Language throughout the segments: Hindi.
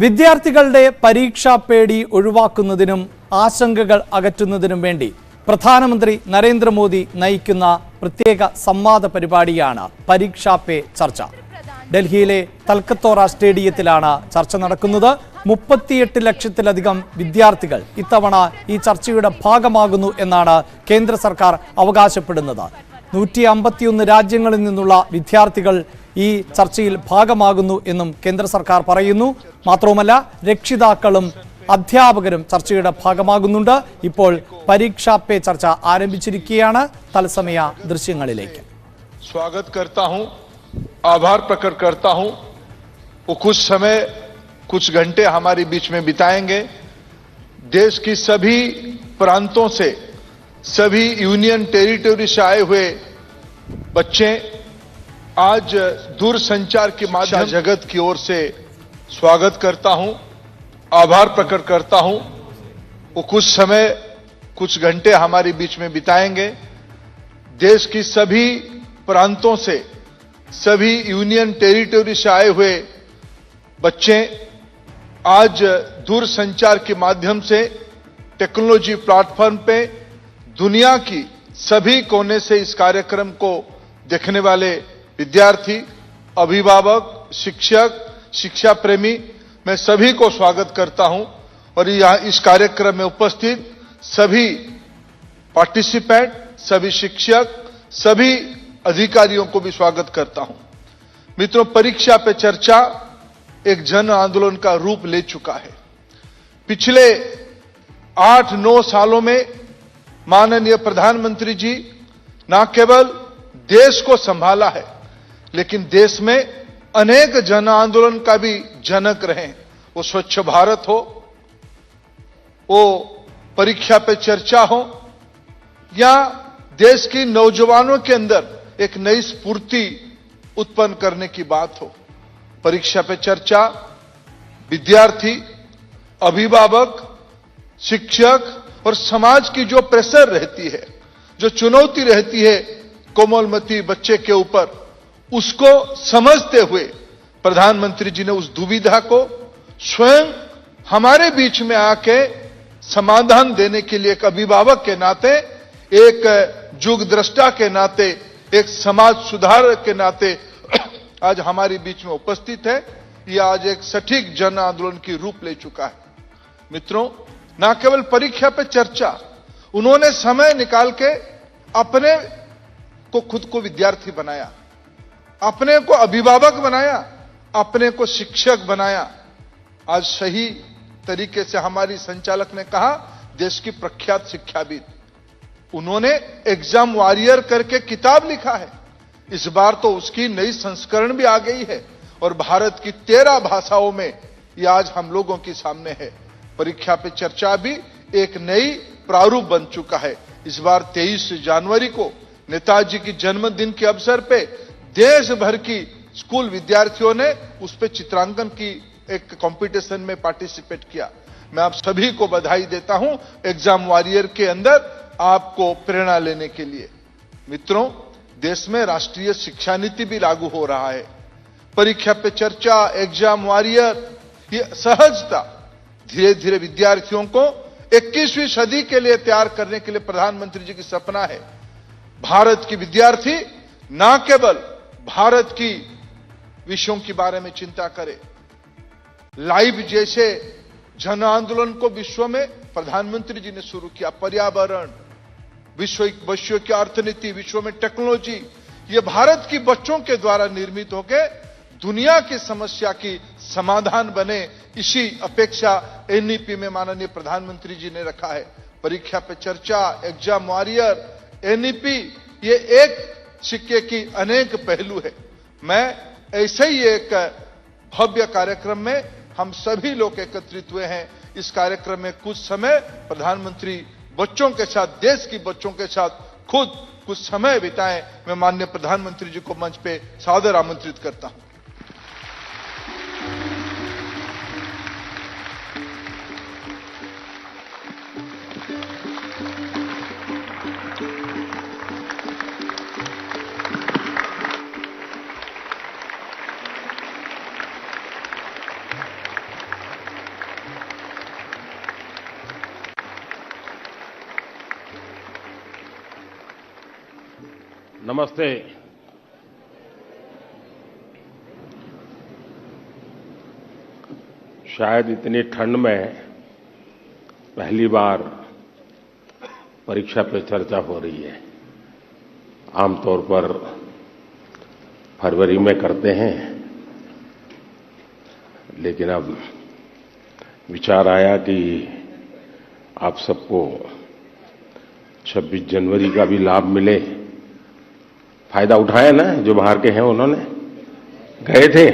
വിദ്യാർത്ഥികളുടെ പരീക്ഷാ പേടി ഒഴിവാക്കുന്നതിനും ആശങ്കകൾ അകറ്റുന്നതിനും വേണ്ടി പ്രധാനമന്ത്രി നരേന്ദ്രമോദി നയിക്കുന്ന പ്രത്യേക സംവാദ പരിപാടിയാണ് പരീക്ഷാ പേ ചർച്ച. ഡൽഹിയിലെ തൽക്കത്തോറ സ്റ്റേഡിയത്തിലാണ് ചർച്ച നടക്കുന്നത്. 38 ലക്ഷത്തിലധികം വിദ്യാർത്ഥികൾ ഇത്തവണ ഈ ചർച്ചയുടെ ഭാഗമാകുന്നു എന്നാണ് കേന്ദ്ര സർക്കാർ അവകാശപ്പെടുന്നത്. 151 രാജ്യങ്ങളിൽ നിന്നുള്ള വിദ്യാർത്ഥികൾ ഈ ചർച്ചയിൽ ഭാഗമാകുന്നു എന്നും കേന്ദ്ര സർക്കാർ പറയുന്നു. മാത്രവുമല്ല, രക്ഷിതാക്കളും അധ്യാപകരും ചർച്ചയുടെ ഭാഗമാകുന്നുണ്ട്. ഇപ്പോൾ പരീക്ഷാ പേ ചർച്ച ആരംഭിച്ചിരിക്കുകയാണ്. തത്സമയ ദൃശ്യങ്ങളിലേക്ക് स्वागत करता हूं, आभार प्रकट करता हूं। वो कुछ समय कुछ घंटे हमारे बीच में बिताएंगे। देश की सभी प्रांतों से, सभी यूनियन टेरिटरी से आए हुए बच्चे आज दूरसंचार के माध्यम जगत की ओर से स्वागत करता हूं, आभार प्रकट करता हूं। वो कुछ समय कुछ घंटे हमारे बीच में बिताएंगे। देश की सभी प्रांतों से, सभी यूनियन टेरिटरी से आए हुए बच्चे आज दूरसंचार के माध्यम से टेक्नोलॉजी प्लेटफॉर्म पे दुनिया की सभी कोने से इस कार्यक्रम को देखने वाले विद्यार्थी, अभिभावक, शिक्षक, शिक्षा प्रेमी, मैं सभी को स्वागत करता हूं। और यहां इस कार्यक्रम में उपस्थित सभी पार्टिसिपेंट, सभी शिक्षक, सभी अधिकारियों को भी स्वागत करता हूं। मित्रों, परीक्षा पे चर्चा एक जन आंदोलन का रूप ले चुका है। पिछले 8-9 सालों में माननीय प्रधानमंत्री जी न केवल देश को संभाला है, लेकिन देश में अनेक जन आंदोलन का भी जनक रहे। वो स्वच्छ भारत हो, वो परीक्षा पे चर्चा हो, या देश की नौजवानों के अंदर एक नई स्फूर्ति उत्पन्न करने की बात हो। परीक्षा पे चर्चा विद्यार्थी, अभिभावक, शिक्षक और समाज की जो प्रेशर रहती है, जो चुनौती रहती है कोमलमती बच्चे के ऊपर, उसको समझते हुए प्रधानमंत्री जी ने उस दुविधा को स्वयं हमारे बीच में आके समाधान देने के लिए एक अभिभावक के नाते, एक युग दृष्टा के नाते, एक समाज सुधारक के नाते आज हमारे बीच में उपस्थित है। यह आज एक सटीक जन आंदोलन की रूप ले चुका है। मित्रों, न केवल परीक्षा पे चर्चा, उन्होंने समय निकाल के अपने को खुद को विद्यार्थी बनाया, अपने को अभिभावक बनाया, अपने को शिक्षक बनाया। आज सही तरीके से हमारी संचालक ने कहा, देश की प्रख्यात शिक्षाविद, उन्होंने एग्जाम वॉरियर करके किताब लिखा है। इस बार तो उसकी नई संस्करण भी आ गई है और भारत की 13 भाषाओं में यह आज हम लोगों के सामने है। परीक्षा पे चर्चा भी एक नई प्रारूप बन चुका है। इस बार 23 जनवरी को नेताजी की जन्मदिन के अवसर पे देश भर की स्कूल विद्यार्थियों ने उस पे चित्रांकन की एक कंपटीशन में पार्टिसिपेट किया। मैं आप सभी को बधाई देता हूं एग्जाम वॉरियर के अंदर आपको प्रेरणा लेने के लिए। मित्रों, देश में राष्ट्रीय शिक्षा नीति भी लागू हो रहा है। परीक्षा पे चर्चा, एग्जाम वॉरियर, ये सहजता धीरे धीरे विद्यार्थियों को 21वीं सदी के लिए तैयार करने के लिए प्रधानमंत्री जी की सपना है। भारत की विद्यार्थी न केवल भारत की विषयों के बारे में चिंता करे, लाइव जैसे जन आंदोलन को विश्व में प्रधानमंत्री जी ने शुरू किया। पर्यावरण, विश्व की अर्थनीति, विश्व में टेक्नोलॉजी, ये भारत की बच्चों के द्वारा निर्मित होकर दुनिया की समस्या की समाधान बने, इसी अपेक्षा एनईपी में माननीय प्रधानमंत्री जी ने रखा है। परीक्षा पे चर्चा, एग्जाम वॉरियर, एनईपी, ये एक सिक्के की अनेक पहलू है। मैं ऐसे ही एक भव्य कार्यक्रम में हम सभी लोग एकत्रित हुए हैं। इस कार्यक्रम में कुछ समय प्रधानमंत्री बच्चों के साथ, देश की बच्चों के साथ खुद कुछ समय बिताएं। मैं माननीय प्रधानमंत्री जी को मंच पे सादर आमंत्रित करता हूं। नमस्ते। शायद इतनी ठंड में पहली बार परीक्षा पे चर्चा हो रही है। आमतौर पर फरवरी में करते हैं, लेकिन अब विचार आया कि आप सबको 26 जनवरी का भी लाभ मिले। फायदा उठाया ना, जो बाहर के हैं उन्होंने गए थे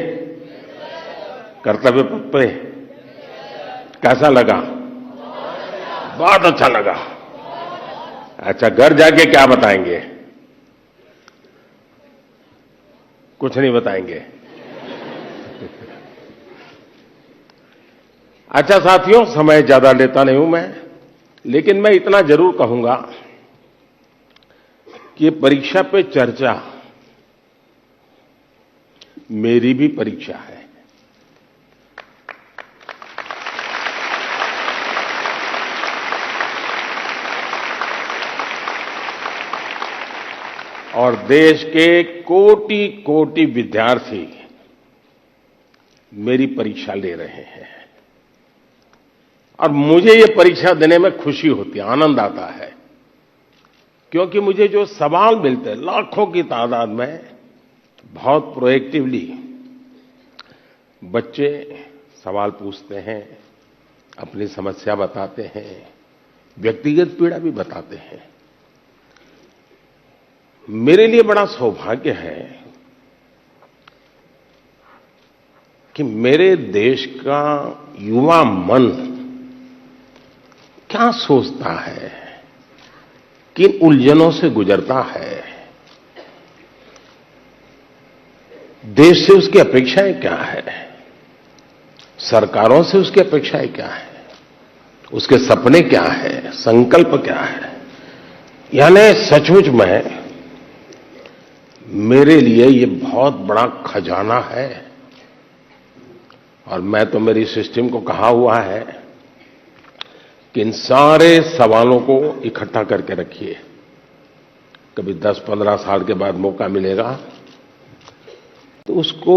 कर्तव्य पथ पे। कैसा लगा? बहुत अच्छा लगा। अच्छा, घर जाके क्या बताएंगे? कुछ नहीं बताएंगे। अच्छा साथियों, समय ज्यादा लेता नहीं हूं मैं, लेकिन मैं इतना जरूर कहूंगा कि परीक्षा पे चर्चा मेरी भी परीक्षा है। और देश के कोटि कोटि विद्यार्थी मेरी परीक्षा ले रहे हैं, और मुझे ये परीक्षा देने में खुशी होती है, आनंद आता है, क्योंकि मुझे जो सवाल मिलते हैं लाखों की तादाद में, बहुत प्रोएक्टिवली बच्चे सवाल पूछते हैं, अपनी समस्या बताते हैं, व्यक्तिगत पीड़ा भी बताते हैं। मेरे लिए बड़ा सौभाग्य है कि मेरे देश का युवा मन क्या सोचता है, किन उलझनों से गुजरता है, देश से उसकी अपेक्षाएं क्या है, सरकारों से उसकी अपेक्षाएं क्या है, उसके सपने क्या है, संकल्प क्या है। यानी सचमुच में मेरे लिए ये बहुत बड़ा खजाना है। और मैं तो मेरी सिस्टम को कहा हुआ है कि इन सारे सवालों को इकट्ठा करके रखिए। कभी 10-15 साल के बाद मौका मिलेगा तो उसको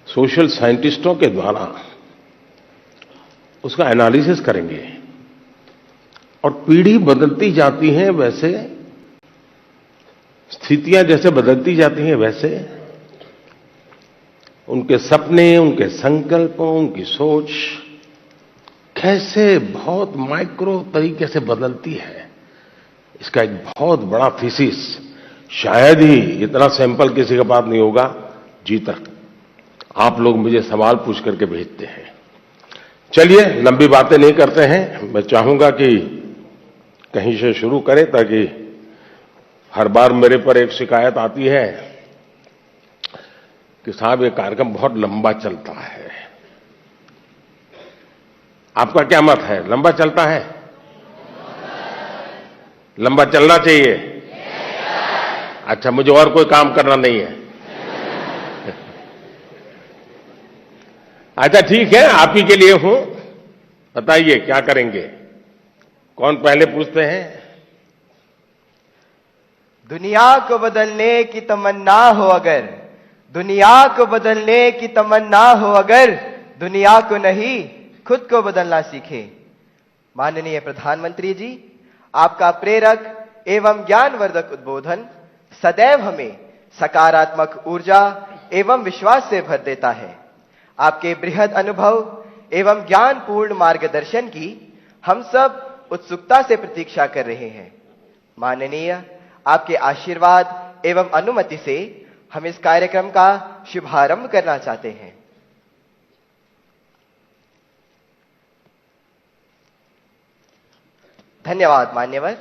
सोशल साइंटिस्टों के द्वारा उसका एनालिसिस करेंगे। और पीढ़ी बदलती जाती है, वैसे स्थितियां जैसे बदलती जाती हैं, वैसे उनके सपने, उनके संकल्प, उनकी सोच कैसे बहुत माइक्रो तरीके से बदलती है, इसका एक बहुत बड़ा थीसिस, शायद ही इतना सैंपल किसी के पास नहीं होगा जी तक। आप लोग मुझे सवाल पूछ करके भेजते हैं। चलिए, लंबी बातें नहीं करते हैं। मैं चाहूंगा कि कहीं से शुरू करें, ताकि हर बार मेरे पर एक शिकायत आती है कि साहब ये कार्यक्रम बहुत लंबा चलता है। आपका क्या मत है? लंबा चलता है? लंबा चलना चाहिए? अच्छा, मुझे और कोई काम करना नहीं है। अच्छा ठीक है, आप ही के लिए हूं। बताइए क्या करेंगे? कौन पहले पूछते हैं? दुनिया को बदलने की तमन्ना हो अगर, दुनिया को बदलने की तमन्ना हो अगर, दुनिया को नहीं खुद को बदलना सीखे। माननीय प्रधानमंत्री जी, आपका प्रेरक एवं ज्ञानवर्धक उद्बोधन सदैव हमें सकारात्मक ऊर्जा एवं विश्वास से भर देता है। आपके बृहद अनुभव एवं ज्ञानपूर्ण मार्गदर्शन की हम सब उत्सुकता से प्रतीक्षा कर रहे हैं। माननीय, आपके आशीर्वाद एवं अनुमति से हम इस कार्यक्रम का शुभारंभ करना चाहते हैं। धन्यवाद मान्यवर।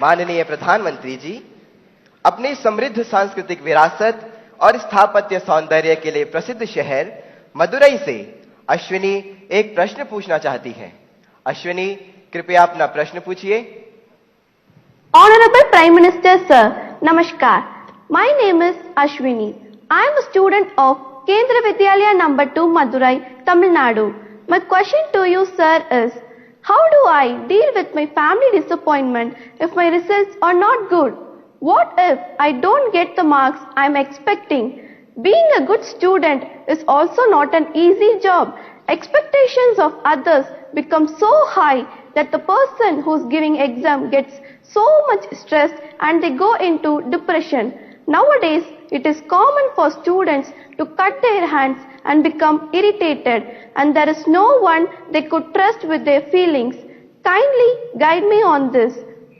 माननीय प्रधानमंत्री जी, अपनी समृद्ध सांस्कृतिक विरासत और स्थापत्य सौंदर्य के लिए प्रसिद्ध शहर मदुरई से अश्विनी एक प्रश्न पूछना चाहती हैं। अश्विनी, कृपया अपना प्रश्न पूछिए। Honorable Prime Minister Sir, Namaskar. My name is Ashwini. I am a student of Kendra Vidyalaya number 2 Madurai, Tamil Nadu. My question to you, sir, is how do I deal with my family disappointment if my results are not good? What if I don't get the marks I'm expecting? Being a good student is also not an easy job. Expectations of others become so high that the person who's giving exam gets so much stressed and they go into depression. Nowadays, it is common for students to cut their hands and become irritated, and there is no one they could trust with their feelings. Kindly guide me on this.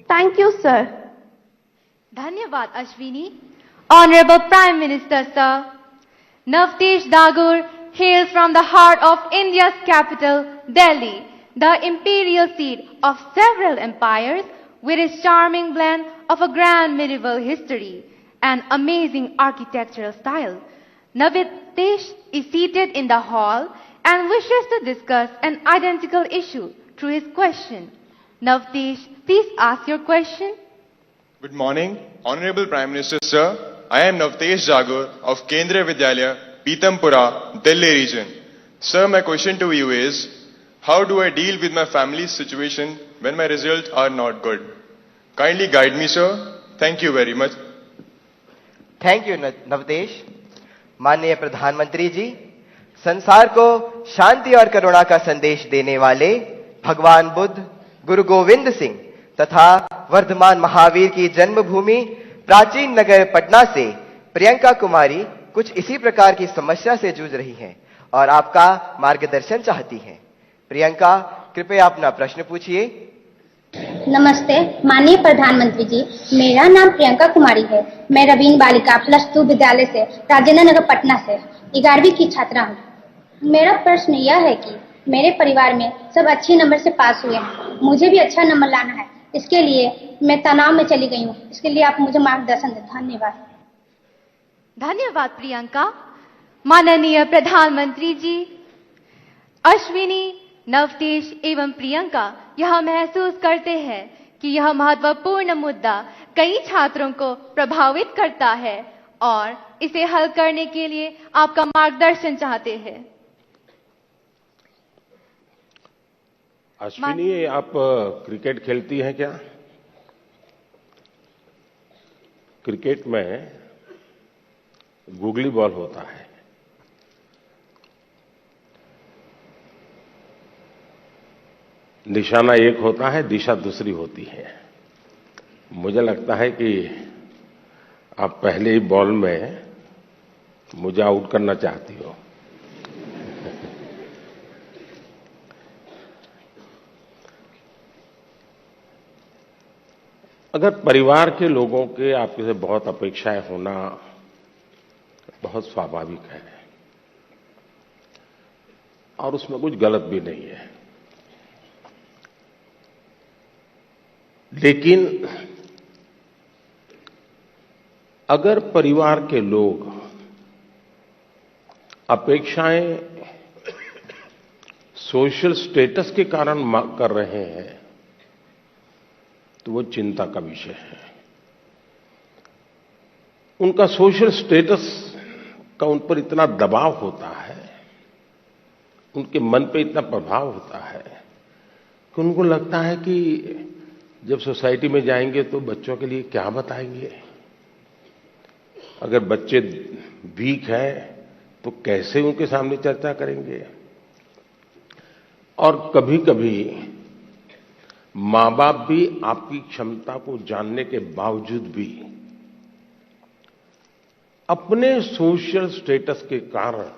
Thank you, sir. Dhanyavad Ashwini. Honorable Prime Minister, sir. Navtesh Dagur hails from the heart of India's capital, Delhi, the imperial seat of several empires, with its charming blend of a grand medieval history and amazing architectural style. Navtesh is seated in the hall and wishes to discuss an identical issue through his question. Navtesh, please ask your question. Good morning, Honorable Prime Minister, sir. I am Navtesh Jagur of Kendra Vidyalaya, Pitampura, Delhi region. Sir, my question to you is, how do I deal with my family's situation when my results are not good? Kindly guide me, sir. Thank you very much. Thank you Navdesh. माननीय प्रधानमंत्री जी, संसार को शांति और करुणा का संदेश देने वाले भगवान बुद्ध, गुरु गोविंद सिंह तथा वर्धमान महावीर की जन्मभूमि प्राचीन नगर पटना से प्रियंका कुमारी कुछ इसी प्रकार की समस्या से जूझ रही हैं और आपका मार्गदर्शन चाहती हैं। प्रियंका, कृपया अपना प्रश्न पूछिए। नमस्ते माननीय प्रधानमंत्री जी, मेरा नाम प्रियंका कुमारी है। मैं रवीन बालिका +2 विद्यालय से राजेंद्र नगर पटना से 11वीं की छात्रा हूँ। मेरा प्रश्न यह है कि मेरे परिवार में सब अच्छे नंबर से पास हुए हैं, मुझे भी अच्छा नंबर लाना है। इसके लिए मैं तनाव में चली गई हूँ, इसके लिए आप मुझे मार्गदर्शन दें। धन्यवाद। धन्यवाद प्रियंका। माननीय प्रधानमंत्री जी, अश्विनी, नवतेश एवं प्रियंका यह महसूस करते हैं कि यह महत्वपूर्ण मुद्दा कई छात्रों को प्रभावित करता है और इसे हल करने के लिए आपका मार्गदर्शन चाहते हैं। अश्विनी, आप क्रिकेट खेलती हैं क्या? क्रिकेट में गूगली बॉल होता है, निशाना एक होता है, दिशा दूसरी होती है। मुझे लगता है कि आप पहले ही बॉल में मुझे आउट करना चाहती हो। अगर परिवार के लोगों के आपके से बहुत अपेक्षाएं होना बहुत स्वाभाविक है और उसमें कुछ गलत भी नहीं है, लेकिन अगर परिवार के लोग अपेक्षाएं सोशल स्टेटस के कारण कर रहे हैं तो वो चिंता का विषय है। उनका सोशल स्टेटस का उन पर इतना दबाव होता है, उनके मन पे इतना प्रभाव होता है कि उनको लगता है कि जब सोसाइटी में जाएंगे तो बच्चों के लिए क्या बताएंगे, अगर बच्चे वीक हैं तो कैसे उनके सामने चर्चा करेंगे। और कभी कभी मां बाप भी आपकी क्षमता को जानने के बावजूद भी अपने सोशल स्टेटस के कारण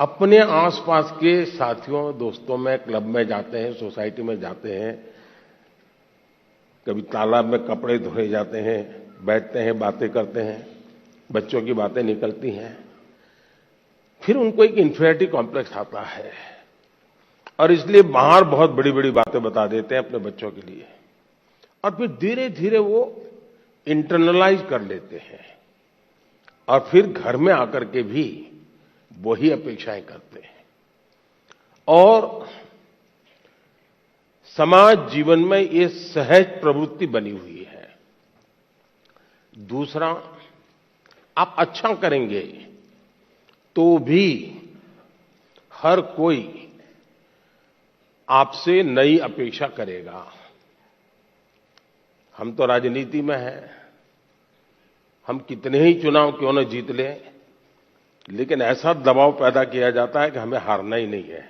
अपने आसपास के साथियों दोस्तों में क्लब में जाते हैं, सोसाइटी में जाते हैं, कभी तालाब में कपड़े धोए जाते हैं, बैठते हैं, बातें करते हैं, बच्चों की बातें निकलती हैं, फिर उनको एक इन्फीरियरिटी कॉम्प्लेक्स आता है और इसलिए बाहर बहुत बड़ी बड़ी बातें बता देते हैं अपने बच्चों के लिए और फिर धीरे धीरे वो इंटरनलाइज कर लेते हैं और फिर घर में आकर के भी वही अपेक्षाएं करते हैं और समाज जीवन में ये सहज प्रवृत्ति बनी हुई है। दूसरा, आप अच्छा करेंगे तो भी हर कोई आपसे नई अपेक्षा करेगा। हम तो राजनीति में हैं, हम कितने ही चुनाव क्यों न जीत लें, लेकिन ऐसा दबाव पैदा किया जाता है कि हमें हारना ही नहीं है।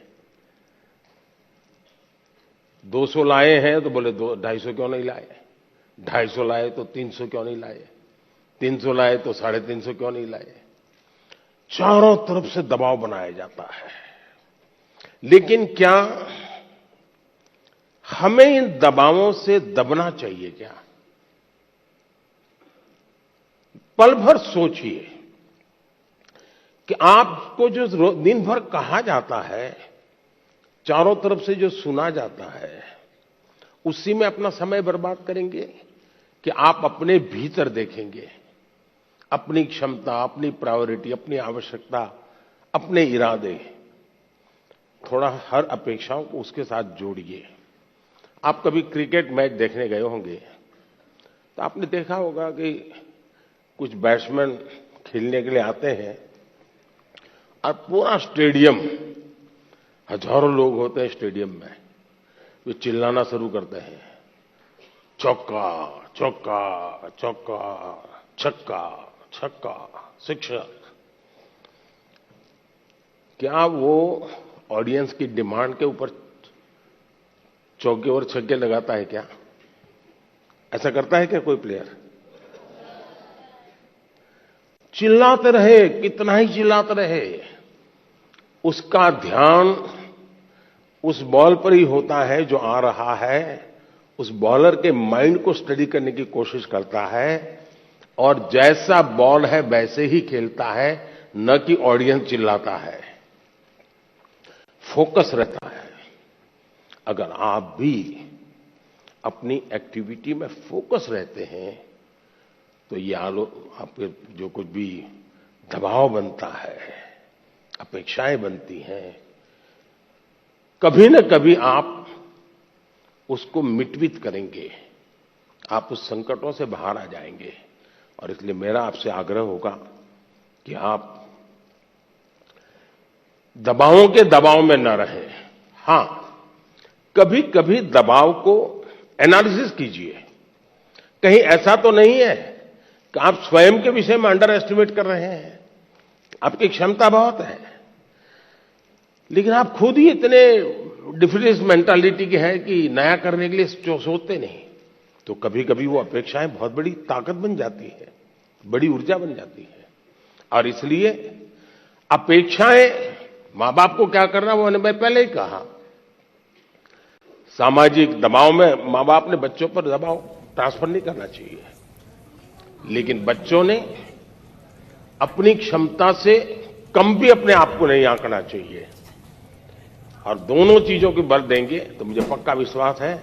200 लाए हैं तो बोले 250 क्यों नहीं लाए, 250 लाए तो 300 क्यों नहीं लाए, 300 लाए तो 350 क्यों नहीं लाए। चारों तरफ से दबाव बनाया जाता है। लेकिन क्या हमें इन दबावों से दबना चाहिए क्या? पल भर सोचिए कि आपको जो दिन भर कहा जाता है, चारों तरफ से जो सुना जाता है, उसी में अपना समय बर्बाद करेंगे कि आप अपने भीतर देखेंगे, अपनी क्षमता, अपनी प्रायोरिटी, अपनी आवश्यकता, अपने इरादे, थोड़ा हर अपेक्षाओं को उसके साथ जोड़िए। आप कभी क्रिकेट मैच देखने गए होंगे तो आपने देखा होगा कि कुछ बैट्समैन खेलने के लिए आते हैं और पूरा स्टेडियम, हजारों लोग होते हैं स्टेडियम में, वे चिल्लाना शुरू करते हैं, चौका चौका चौका, छक्का छक्का, शिक्षक। क्या वो ऑडियंस की डिमांड के ऊपर चौके और छक्के लगाता है क्या? ऐसा करता है क्या कोई प्लेयर? चिल्लाते रहे, कितना ही चिल्लाते रहे, उसका ध्यान उस बॉल पर ही होता है जो आ रहा है। उस बॉलर के माइंड को स्टडी करने की कोशिश करता है और जैसा बॉल है वैसे ही खेलता है, न कि ऑडियंस चिल्लाता है। फोकस रहता है। अगर आप भी अपनी एक्टिविटी में फोकस रहते हैं तो ये आपके जो कुछ भी दबाव बनता है, अपेक्षाएं बनती हैं, कभी न कभी आप उसको मिटवित करेंगे, आप उस संकटों से बाहर आ जाएंगे। और इसलिए मेरा आपसे आग्रह होगा कि आप दबावों के दबाव में न रहें। हां, कभी कभी दबाव को एनालिसिस कीजिए। कहीं ऐसा तो नहीं है कि आप स्वयं के विषय में अंडर एस्टिमेट कर रहे हैं। आपकी क्षमता बहुत है, लेकिन आप खुद ही इतने डिफरेंस मेंटालिटी के हैं कि नया करने के लिए सोचते नहीं। तो कभी कभी वो अपेक्षाएं बहुत बड़ी ताकत बन जाती है, बड़ी ऊर्जा बन जाती है। और इसलिए अपेक्षाएं, मां बाप को क्या करना वो मैं पहले ही कहा, सामाजिक दबाव में मां बाप ने बच्चों पर दबाव ट्रांसफर नहीं करना चाहिए, लेकिन बच्चों ने अपनी क्षमता से कम भी अपने आप को नहीं आंकना चाहिए। और दोनों चीजों की बल देंगे तो मुझे पक्का विश्वास है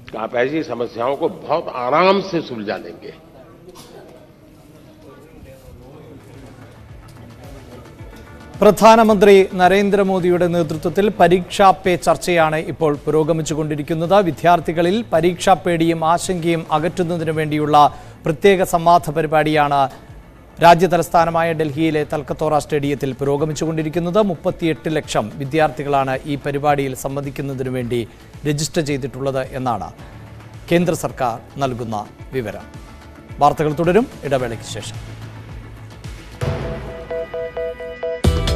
कि आप ऐसी समस्याओं को बहुत आराम से सुलझा लेंगे। പ്രധാനമന്ത്രി നരേന്ദ്രമോദിയുടെ നേതൃത്വത്തിൽ പരീക്ഷാ പേ ചർച്ചയാണ് ഇപ്പോൾ പുരോഗമിച്ചുകൊണ്ടിരിക്കുന്നത്. വിദ്യാർത്ഥികളിൽ പരീക്ഷാ പേടിയും ആശങ്കയും അകറ്റുന്നതിനു വേണ്ടിയുള്ള പ്രത്യേക സംവാദ പരിപാടിയാണ് രാജ്യതലസ്ഥാനമായ ഡൽഹിയിലെ തൽക്കത്തോറ സ്റ്റേഡിയത്തിൽ പുരോഗമിച്ചുകൊണ്ടിരിക്കുന്നത്. 38 ലക്ഷം വിദ്യാർത്ഥികളാണ് ഈ പരിപാടിയിൽ സംബന്ധിക്കുന്നതിനു വേണ്ടി രജിസ്റ്റർ ചെയ്തിട്ടുള്ളത് എന്നാണ് കേന്ദ്ര സർക്കാർ നൽകുന്ന വിവരം. വാർത്തകൾ തുടരും, ഇടവേളയ്ക്ക് ശേഷം.